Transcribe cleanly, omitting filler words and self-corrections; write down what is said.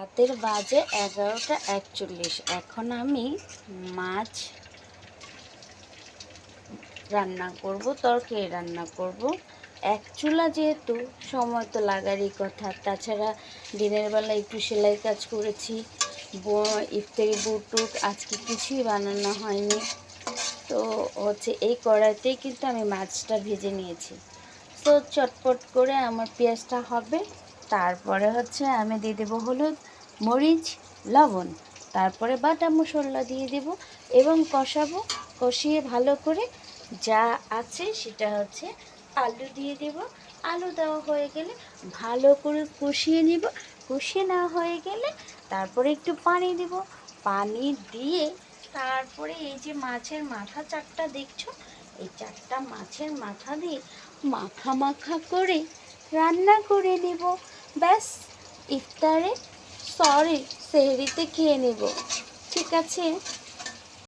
রাতের বাজে 11:41। এখন আমি মাছ রান্না করব, তরকারি রান্না করব। এক চুলা যেহেতু সময় তো লাগারই কথা, তাছাড়া দিনের বেলা একটু সেলাই কাজ করেছি, ইফতারি বুটুক আজকে কিছুই বানানো হয়নি। তো এই কড়াইতেই কিন্তু আমি মাছটা ভেজে নিয়েছি। তো চটপট করে আমার পেঁয়াজটা হবে, তারপরে আমি দিয়ে দেবো হলুদ, মরিচ, লবণ, তারপরে বাটা মশলা দিয়ে দেব এবং কষাবো। কষিয়ে ভালো করে যা আছে সেটা আলু দিয়ে দেব। আলু দেওয়া হয়ে গেলে ভালো করে কষিয়ে নিব। কষিয়ে নেওয়া হয়ে গেলে তারপরে একটু পানি দেব। পানি দিয়ে তারপরে এই যে মাছের মাথা চারটা দেখছো, এই চারটা মাছের মাথা দিয়ে মাখা মাখা করে রান্না করে নেব। ব্যাস, ইফতারে সেহরিতে খেয়ে নেব। ঠিক আছে।